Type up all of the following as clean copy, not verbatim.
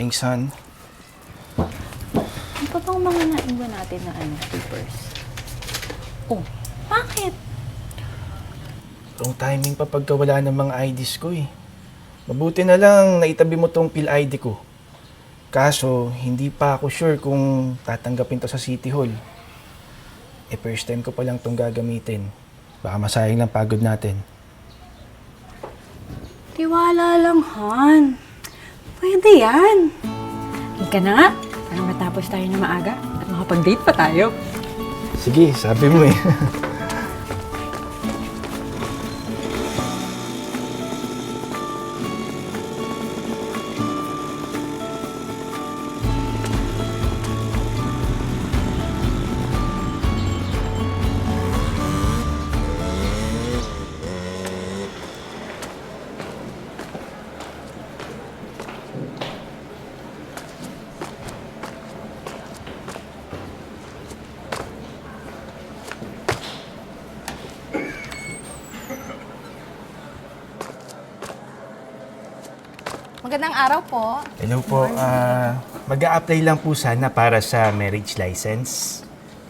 Thanks, hon. Ano pa bang mga naiwan natin na papers? Oh, bakit? Wrong timing pa pagkawala ng mga IDs ko eh. Mabuti na lang naitabi mo tong PhilID ko. Kaso, hindi pa ako sure kung tatanggapin to sa City Hall. First time ko pa lang tong gagamitin. Baka masayang lang pagod natin. Tiwala lang, Han. Pwede yan. Halika na nga, para matapos tayo na maaga at makapag-date pa tayo. Sige, sabi mo eh. Magandang araw po. Hello po. Mag-a-apply lang po sana para sa marriage license.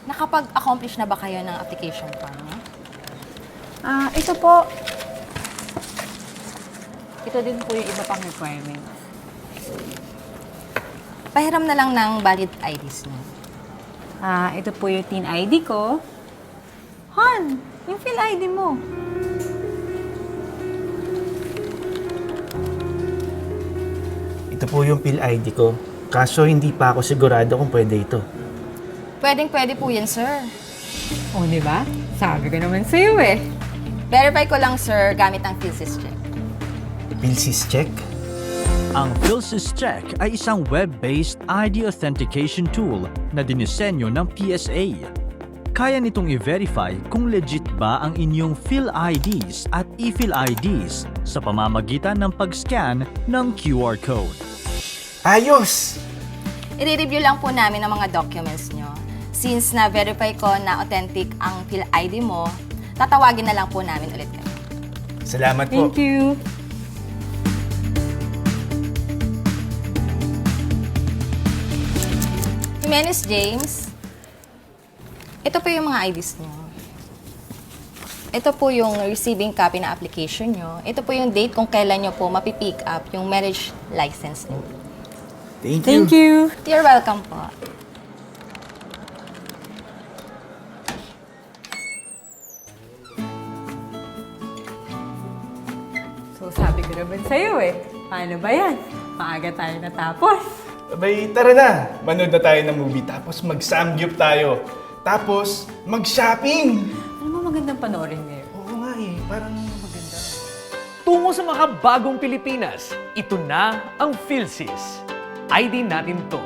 Nakapag-accomplish na ba kayo ng application form? Ito po. Ito din po yung iba pang requirements. Pahiram na lang ng valid IDs niyo. Ito po yung teen ID ko. Han, yung Phil ID mo. Ito po yung PhilID ko. Kaso hindi pa ako sigurado kung pwede ito. Pwedeng-pwede po yan, sir. Oh, di ba? Sabi ko naman sa'yo eh. Verify ko lang, sir, gamit ang PhilSys check. PhilSys check? Ang PhilSys Check ay isang web-based ID authentication tool na dinisenyo ng PSA. Kaya nitong i-verify kung legit ba ang inyong PhilIDs at ePhilIDs sa pamamagitan ng pag-scan ng QR code. Ayos! I-review lang po namin ang mga documents nyo. Since na-verify ko na authentic ang PhilID mo, tatawagin na lang po namin ulit kayo. Salamat po. Thank you. Jimenez James, ito po yung mga IDs nyo. Ito po yung receiving copy na application nyo. Ito po yung date kung kailan nyo po mapipick up yung marriage license nyo. Thank you. Thank you. You're welcome po. So sabi ko naman sa'yo eh. Paano ba yan? Maaga tayo natapos. Abay, tara na. Manood na tayo ng movie. Tapos mag-samgyup tayo. Tapos mag-shopping. Ano mo magandang panoorin ngayon? Oo nga eh. Parang maganda. Tungo sa makabagong Pilipinas, ito na ang PhilSys. ID natin to.